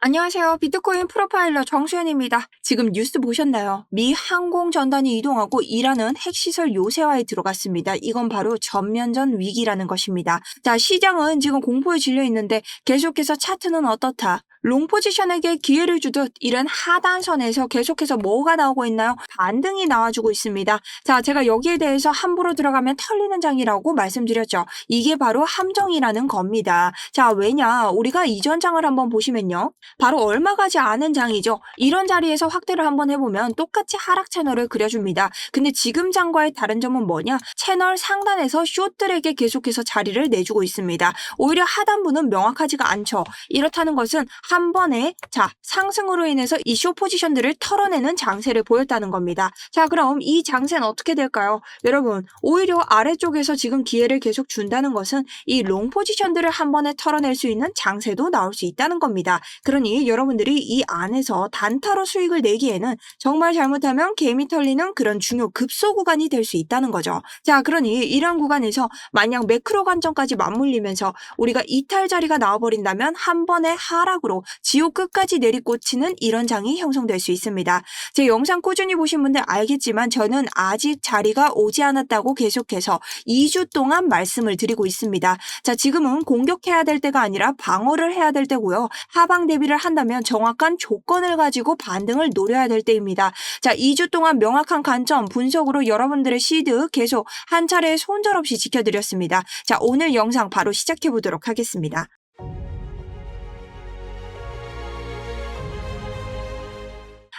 안녕하세요. 비트코인 프로파일러 정수현입니다. 지금 뉴스 보셨나요? 미 항공전단이 이동하고 이란은 핵시설 요새화에 들어갔습니다. 이건 바로 전면전 위기라는 것입니다. 자, 시장은 지금 공포에 질려 있는데 계속해서 차트는 어떻다? 롱 포지션에게 기회를 주듯 이런 하단선에서 계속해서 뭐가 나오고 있나요? 반등이 나와주고 있습니다. 자, 제가 여기에 대해서 함부로 들어가면 털리는 장이라고 말씀드렸죠. 이게 바로 함정이라는 겁니다. 자, 왜냐? 우리가 이전 장을 한번 보시면요. 바로 얼마 가지 않은 장이죠. 이런 자리에서 확대를 한번 해보면 똑같이 하락 채널을 그려줍니다. 근데 지금 장과의 다른 점은 뭐냐? 채널 상단에서 숏들에게 계속해서 자리를 내주고 있습니다. 오히려 하단부는 명확하지가 않죠. 이렇다는 것은 한 번에 상승으로 인해서 이 숏 포지션들을 털어내는 장세를 보였다는 겁니다. 자, 그럼 이 장세는 어떻게 될까요? 여러분, 오히려 아래쪽에서 지금 기회를 계속 준다는 것은 이 롱 포지션들을 한 번에 털어낼 수 있는 장세도 나올 수 있다는 겁니다. 그러니 여러분들이 이 안에서 단타로 수익을 내기에는 정말 잘못하면 개미 털리는 그런 중요 급소 구간이 될 수 있다는 거죠. 자, 그러니 이런 구간에서 만약 매크로 관점까지 맞물리면서 우리가 이탈 자리가 나와버린다면 한 번의 하락으로 지옥 끝까지 내리꽂히는 이런 장이 형성될 수 있습니다. 제 영상 꾸준히 보신 분들 알겠지만 저는 아직 자리가 오지 않았다고 계속해서 2주 동안 말씀을 드리고 있습니다. 자, 지금은 공격해야 될 때가 아니라 방어를 해야 될 때고요. 하방 대비를 한다면 정확한 조건을 가지고 반등을 노려야 될 때입니다. 자, 2주 동안 명확한 관점, 분석으로 여러분들의 시드 계속 한 차례 손절없이 지켜드렸습니다. 자, 오늘 영상 바로 시작해 보도록 하겠습니다.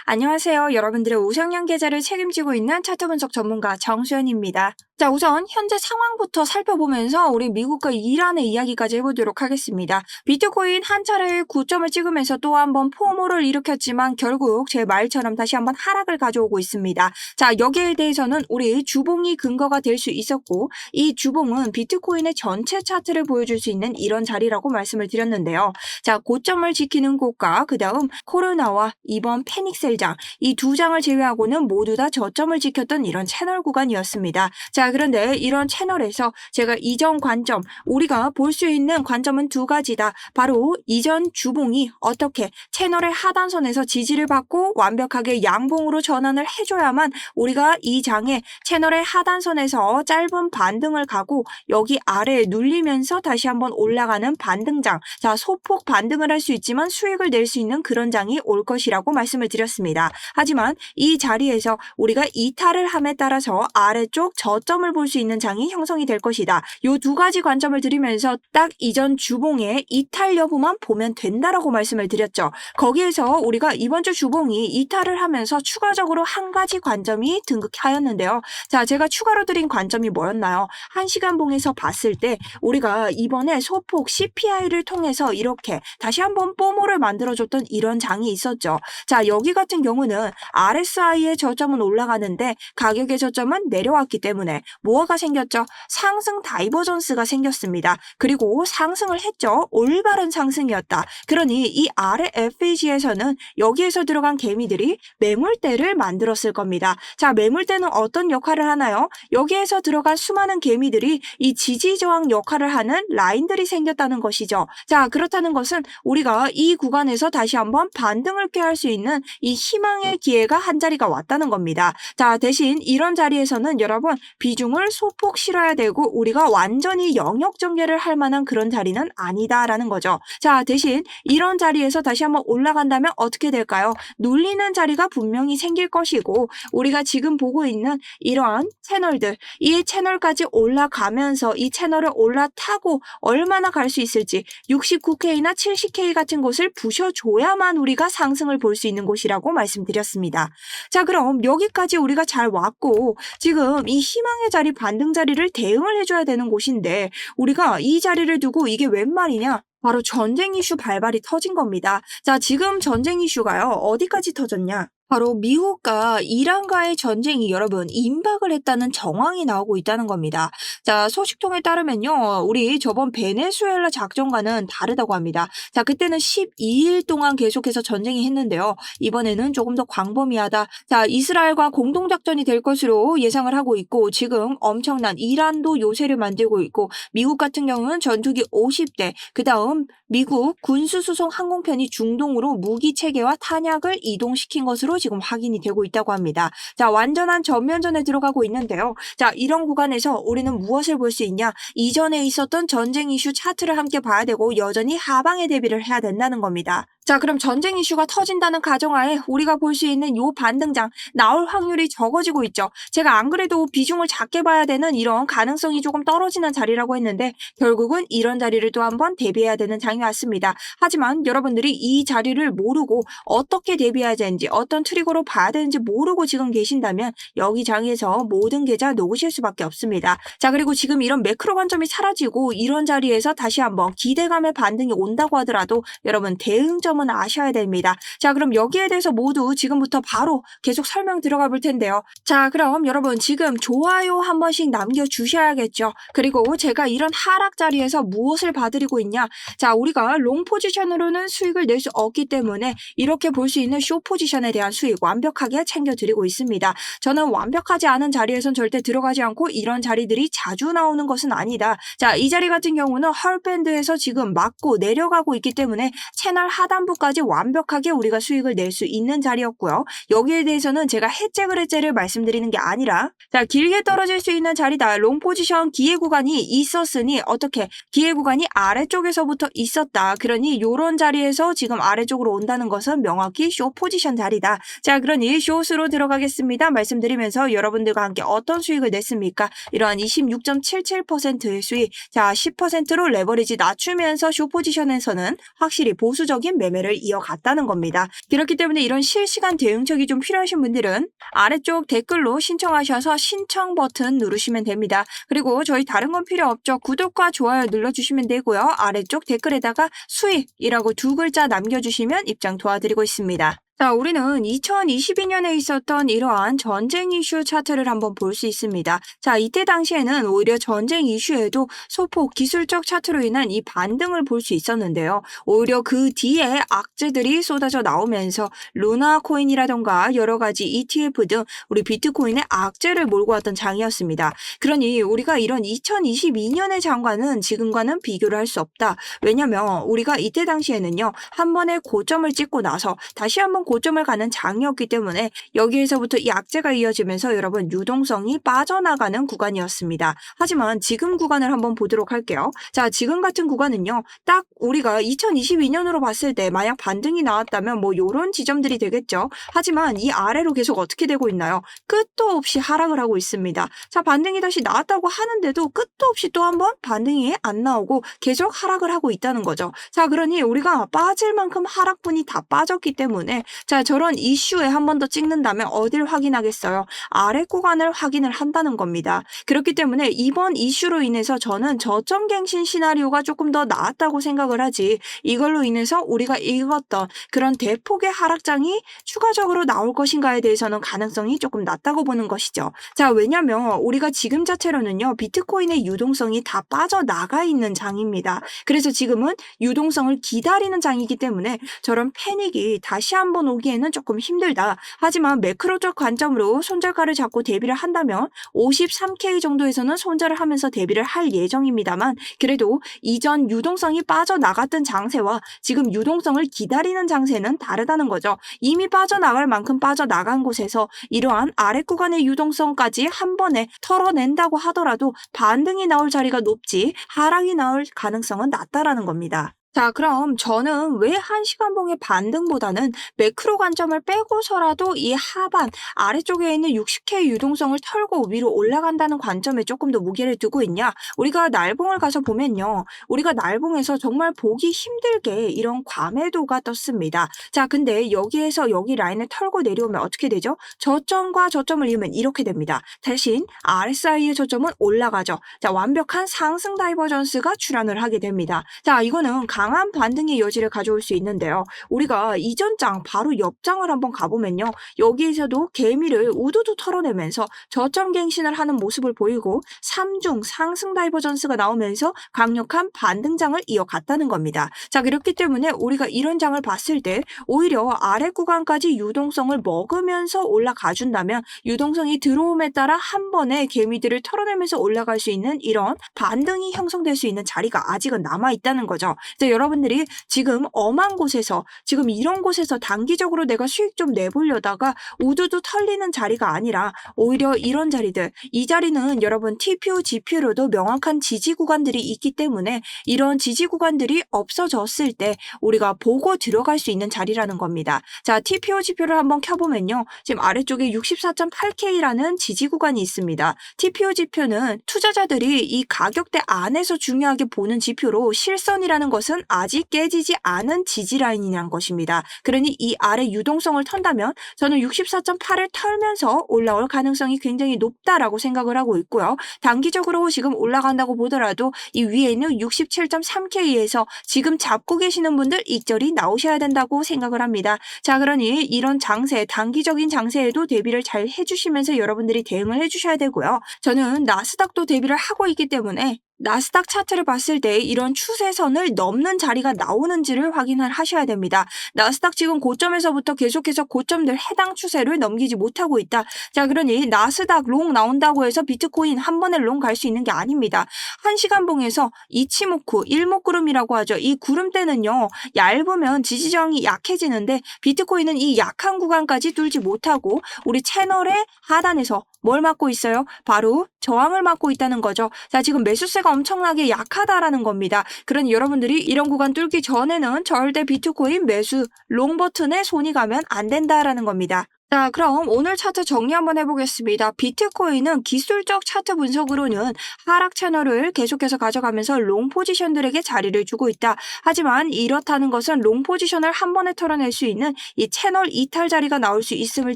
안녕하세요. 여러분들의 우상향 계좌를 책임지고 있는 차트 분석 전문가 정수현입니다. 자, 우선 현재 상황부터 살펴보면서 우리 미국과 이란의 이야기까지 해보도록 하겠습니다. 비트코인 한 차례 9점을 찍으면서 또 한번 포모를 일으켰지만 결국 제 말처럼 다시 한번 하락을 가져오고 있습니다. 자, 여기에 대해서는 우리 주봉이 근거가 될 수 있었고 이 주봉은 비트코인의 전체 차트를 보여줄 수 있는 이런 자리라고 말씀을 드렸는데요. 자, 고점을 지키는 곳과 그 다음 코로나와 이번 패닉셀 이 두 장을 제외하고는 모두 다 저점을 지켰던 이런 채널 구간이었습니다. 자, 그런데 이런 채널에서 제가 이전 관점, 우리가 볼 수 있는 관점은 두 가지다. 바로 이전 주봉이 어떻게 채널의 하단선에서 지지를 받고 완벽하게 양봉으로 전환을 해줘야만 우리가 이 장에 채널의 하단선에서 짧은 반등을 가고 여기 아래에 눌리면서 다시 한번 올라가는 반등장, 자, 소폭 반등을 할 수 있지만 수익을 낼 수 있는 그런 장이 올 것이라고 말씀을 드렸습니다. 하지만 이 자리에서 우리가 이탈을 함에 따라서 아래쪽 저점을 볼 수 있는 장이 형성이 될 것이다. 이 두 가지 관점을 드리면서 딱 이전 주봉의 이탈 여부만 보면 된다라고 말씀을 드렸죠. 거기에서 우리가 이번 주 주봉이 이탈을 하면서 추가적으로 한 가지 관점이 등극하였는데요. 자, 제가 추가로 드린 관점이 뭐였나요? 1시간 봉에서 봤을 때 우리가 이번에 소폭 CPI를 통해서 이렇게 다시 한번 뽀모를 만들어줬던 이런 장이 있었죠. 자, 여기 같은 경우는 RSI의 저점은 올라가는데 가격의 저점은 내려왔기 때문에 뭐가 생겼죠? 상승 다이버전스가 생겼습니다. 그리고 상승을 했죠. 올바른 상승이었다. 그러니 이 RFAG에서는 여기에서 들어간 개미들이 매물대를 만들었을 겁니다. 자, 매물대는 어떤 역할을 하나요? 여기에서 들어간 수많은 개미들이 이 지지저항 역할을 하는 라인들이 생겼다는 것이죠. 자, 그렇다는 것은 우리가 이 구간에서 다시 한번 반등을 꾀할 수 있는 이 희망의 기회가 한 자리가 왔다는 겁니다. 자, 대신 이런 자리에서는 여러분 비중을 소폭 실어야 되고 우리가 완전히 영역 전개를 할 만한 그런 자리는 아니다라는 거죠. 자, 대신 이런 자리에서 다시 한번 올라간다면 어떻게 될까요? 눌리는 자리가 분명히 생길 것이고 우리가 지금 보고 있는 이러한 채널들, 이 채널까지 올라가면서 이 채널을 올라타고 얼마나 갈 수 있을지 69K나 70K 같은 곳을 부셔줘야만 우리가 상승을 볼 수 있는 곳이라고 말씀드렸습니다. 자, 그럼 여기까지 우리가 잘 왔고 지금 이 희망의 자리, 반등 자리를 대응을 해줘야 되는 곳인데 우리가 이 자리를 두고 이게 웬 말이냐? 바로 전쟁 이슈 발발이 터진 겁니다. 자, 지금 전쟁 이슈가요. 어디까지 터졌냐? 바로 미국과 이란과의 전쟁이 여러분 임박을 했다는 정황이 나오고 있다는 겁니다. 자, 소식통에 따르면요. 우리 저번 베네수엘라 작전과는 다르다고 합니다. 자, 그때는 12일 동안 계속해서 전쟁이 했는데요. 이번에는 조금 더 광범위하다. 자, 이스라엘과 공동작전이 될 것으로 예상을 하고 있고 지금 엄청난 이란도 요새를 만들고 있고 미국 같은 경우는 전투기 50대, 그다음 미국 군수수송 항공편이 중동으로 무기 체계와 탄약을 이동시킨 것으로 지금 확인이 되고 있다고 합니다. 자, 완전한 전면전에 들어가고 있는데요. 자, 이런 구간에서 우리는 무엇을 볼 수 있냐? 이전에 있었던 전쟁 이슈 차트를 함께 봐야 되고 여전히 하방에 대비를 해야 된다는 겁니다. 자, 그럼 전쟁 이슈가 터진다는 가정하에 우리가 볼 수 있는 요 반등장 나올 확률이 적어지고 있죠. 제가 안 그래도 비중을 작게 봐야 되는 이런 가능성이 조금 떨어지는 자리라고 했는데 결국은 이런 자리를 또 한번 대비해야 되는 장이 왔습니다. 하지만 여러분들이 이 자리를 모르고 어떻게 대비해야 되는지 어떤 트리거로 봐야 되는지 모르고 지금 계신다면 여기 장에서 모든 계좌 녹으실 수밖에 없습니다. 자, 그리고 지금 이런 매크로 관점이 사라지고 이런 자리에서 다시 한번 기대감의 반등이 온다고 하더라도 여러분 대응점은 아셔야 됩니다. 자, 그럼 여기에 대해서 모두 지금부터 바로 계속 설명 들어가 볼 텐데요. 자, 그럼 여러분 지금 좋아요 한 번씩 남겨주셔야겠죠. 그리고 제가 이런 하락 자리에서 무엇을 봐드리고 있냐? 자, 우리가 롱 포지션으로는 수익을 낼 수 없기 때문에 이렇게 볼 수 있는 쇼 포지션에 대한 수익 완벽하게 챙겨드리고 있습니다. 저는 완벽하지 않은 자리에선 절대 들어가지 않고 이런 자리들이 자주 나오는 것은 아니다. 자, 이 자리 같은 경우는 헐밴드에서 지금 맞고 내려가고 있기 때문에 채널 하단부까지 완벽하게 우리가 수익을 낼 수 있는 자리였고요. 여기에 대해서는 제가 해째를 말씀드리는 게 아니라 자, 길게 떨어질 수 있는 자리다. 롱 포지션 기회 구간이 있었으니 어떻게 기회 구간이 아래쪽에서부터 있었다. 그러니 이런 자리에서 지금 아래쪽으로 온다는 것은 명확히 쇼 포지션 자리다. 자, 그러니 숏으로 들어가겠습니다. 말씀드리면서 여러분들과 함께 어떤 수익을 냈습니까? 이러한 26.77%의 수익. 자, 10%로 레버리지 낮추면서 숏 포지션에서는 확실히 보수적인 매매를 이어갔다는 겁니다. 그렇기 때문에 이런 실시간 대응책이 좀 필요하신 분들은 아래쪽 댓글로 신청하셔서 신청 버튼 누르시면 됩니다. 그리고 저희 다른 건 필요 없죠. 구독과 좋아요 눌러주시면 되고요. 아래쪽 댓글에다가 수익이라고 두 글자 남겨주시면 입장 도와드리고 있습니다. 자, 우리는 2022년에 있었던 이러한 전쟁 이슈 차트를 한번 볼 수 있습니다. 자, 이때 당시에는 오히려 전쟁 이슈에도 소폭 기술적 차트로 인한 이 반등을 볼 수 있었는데요. 오히려 그 뒤에 악재들이 쏟아져 나오면서 루나 코인이라던가 여러 가지 ETF 등 우리 비트코인의 악재를 몰고 왔던 장이었습니다. 그러니 우리가 이런 2022년의 장과는 지금과는 비교를 할 수 없다. 왜냐면 우리가 이때 당시에는요. 한 번에 고점을 찍고 나서 다시 한번 고점을 가는 장이었기 때문에 여기에서부터 이 악재가 이어지면서 여러분 유동성이 빠져나가는 구간이었습니다. 하지만 지금 구간을 한번 보도록 할게요. 자, 지금 같은 구간은요. 딱 우리가 2022년으로 봤을 때 만약 반등이 나왔다면 뭐 요런 지점들이 되겠죠. 하지만 이 아래로 계속 어떻게 되고 있나요? 끝도 없이 하락을 하고 있습니다. 자, 반등이 다시 나왔다고 하는데도 끝도 없이 또 한번 반등이 안 나오고 계속 하락을 하고 있다는 거죠. 자, 그러니 우리가 빠질 만큼 하락분이 다 빠졌기 때문에 자, 저런 이슈에 한 번 더 찍는다면 어딜 확인하겠어요? 아래 구간을 확인을 한다는 겁니다. 그렇기 때문에 이번 이슈로 인해서 저는 저점 갱신 시나리오가 조금 더 나았다고 생각을 하지 이걸로 인해서 우리가 읽었던 그런 대폭의 하락장이 추가적으로 나올 것인가에 대해서는 가능성이 조금 낮다고 보는 것이죠. 자, 왜냐면 우리가 지금 자체로는요. 비트코인의 유동성이 다 빠져나가 있는 장입니다. 그래서 지금은 유동성을 기다리는 장이기 때문에 저런 패닉이 다시 한번 오기에는 조금 힘들다. 하지만 매크로적 관점으로 손절가를 잡고 대비를 한다면 53K 정도에서는 손절을 하면서 대비를 할 예정입니다만 그래도 이전 유동성이 빠져나갔던 장세와 지금 유동성을 기다리는 장세는 다르다는 거죠. 이미 빠져나갈 만큼 빠져나간 곳에서 이러한 아래 구간의 유동성까지 한 번에 털어낸다고 하더라도 반등이 나올 자리가 높지 하락이 나올 가능성은 낮다라는 겁니다. 자, 그럼 저는 왜 1시간봉의 반등보다는 매크로 관점을 빼고서라도 이 하반 아래쪽에 있는 60K 유동성을 털고 위로 올라간다는 관점에 조금 더 무게를 두고 있냐? 우리가 날봉을 가서 보면요. 우리가 날봉에서 정말 보기 힘들게 이런 과매도가 떴습니다. 자, 근데 여기에서 여기 라인을 털고 내려오면 어떻게 되죠? 저점과 저점을 이으면 이렇게 됩니다. 대신 RSI의 저점은 올라가죠. 자, 완벽한 상승 다이버전스가 출현을 하게 됩니다. 자, 이거는 강한 반등의 여지를 가져올 수 있는데요. 우리가 이전 장 바로 옆 장을 한번 가보면요. 여기에서도 개미를 우두두 털어내면서 저점 갱신을 하는 모습을 보이고 3중 상승 다이버전스가 나오면서 강력한 반등장을 이어갔다는 겁니다. 자, 그렇기 때문에 우리가 이런 장을 봤을 때 오히려 아래 구간까지 유동성을 먹으면서 올라가 준다면 유동성이 들어옴에 따라 한 번에 개미들을 털어내면서 올라갈 수 있는 이런 반등이 형성될 수 있는 자리가 아직은 남아 있다는 거죠. 그래서 여러분들이 지금 엄한 곳에서 지금 이런 곳에서 단기적으로 내가 수익 좀 내보려다가 우두두 털리는 자리가 아니라 오히려 이런 자리들, 이 자리는 여러분 TPO, GPO로도 명확한 지지 구간들이 있기 때문에 이런 지지 구간들이 없어졌을 때 우리가 보고 들어갈 수 있는 자리라는 겁니다. 자, TPO, GPO를 한번 켜보면요. 지금 아래쪽에 64.8K라는 지지 구간이 있습니다. TPO, GPO는 투자자들이 이 가격대 안에서 중요하게 보는 지표로 실선이라는 것은 아직 깨지지 않은 지지 라인이란 것입니다. 그러니 이 아래 유동성을 턴다면 저는 64.8을 털면서 올라올 가능성이 굉장히 높다라고 생각을 하고 있고요. 단기적으로 지금 올라간다고 보더라도 이 위에 있는 67.3K에서 지금 잡고 계시는 분들 익절이 나오셔야 된다고 생각을 합니다. 자, 그러니 이런 장세, 단기적인 장세에도 대비를 잘 해주시면서 여러분들이 대응을 해주셔야 되고요. 저는 나스닥도 대비를 하고 있기 때문에 나스닥 차트를 봤을 때 이런 추세선을 넘는 자리가 나오는지를 확인을 하셔야 됩니다. 나스닥 지금 고점에서부터 계속해서 고점들 해당 추세를 넘기지 못하고 있다. 자, 그러니 나스닥 롱 나온다고 해서 비트코인 한 번에 롱 갈 수 있는 게 아닙니다. 1시간 봉에서 이치모쿠, 일목구름이라고 하죠. 이 구름대는요, 얇으면 지지저항이 약해지는데 비트코인은 이 약한 구간까지 뚫지 못하고 우리 채널의 하단에서 뭘 막고 있어요? 바로 저항을 막고 있다는 거죠. 자, 지금 매수세가 엄청나게 약하다라는 겁니다. 그러니 여러분들이 이런 구간 뚫기 전에는 절대 비트코인 매수 롱 버튼에 손이 가면 안 된다라는 겁니다. 자, 그럼 오늘 차트 정리 한번 해보겠습니다. 비트코인은 기술적 차트 분석으로는 하락 채널을 계속해서 가져가면서 롱 포지션들에게 자리를 주고 있다. 하지만 이렇다는 것은 롱 포지션을 한 번에 털어낼 수 있는 이 채널 이탈 자리가 나올 수 있음을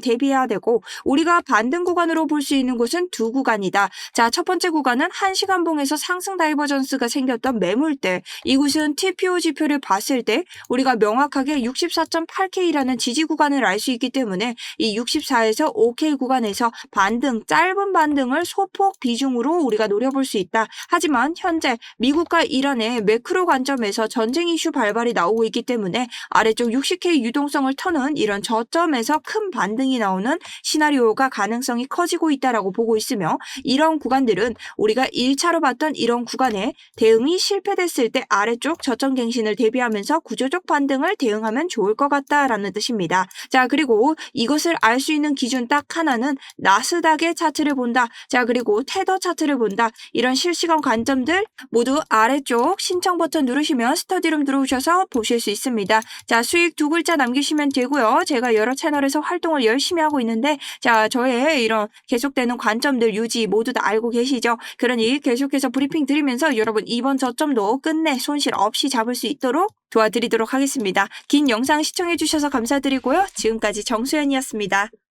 대비해야 되고 우리가 반등 구간으로 볼 수 있는 곳은 두 구간이다. 자, 첫 번째 구간은 1시간 봉에서 상승 다이버전스가 생겼던 매물대. 이곳은 TPO 지표를 봤을 때 우리가 명확하게 64.8K라는 지지 구간을 알 수 있기 때문에 이 64에서 5K 구간에서 반등, 짧은 반등을 소폭 비중으로 우리가 노려볼 수 있다. 하지만 현재 미국과 이란의 매크로 관점에서 전쟁 이슈 발발이 나오고 있기 때문에 아래쪽 60K 유동성을 터는 이런 저점에서 큰 반등이 나오는 시나리오가 가능성이 커지고 있다라고 보고 있으며 이런 구간들은 우리가 1차로 봤던 이런 구간에 대응이 실패됐을 때 아래쪽 저점 갱신을 대비하면서 구조적 반등을 대응하면 좋을 것 같다라는 뜻입니다. 자, 그리고 이것을 알 수 있는 기준 딱 하나는 나스닥의 차트를 본다. 자, 그리고 테더 차트를 본다. 이런 실시간 관점들 모두 아래쪽 신청 버튼 누르시면 스터디룸 들어오셔서 보실 수 있습니다. 자, 수익 두 글자 남기시면 되고요. 제가 여러 채널에서 활동을 열심히 하고 있는데 자, 저의 이런 계속되는 관점들 유지 모두 다 알고 계시죠? 그러니 계속해서 브리핑 드리면서 여러분 이번 저점도 끝내 손실 없이 잡을 수 있도록 도와드리도록 하겠습니다. 긴 영상 시청해주셔서 감사드리고요. 지금까지 정수연이었습니다.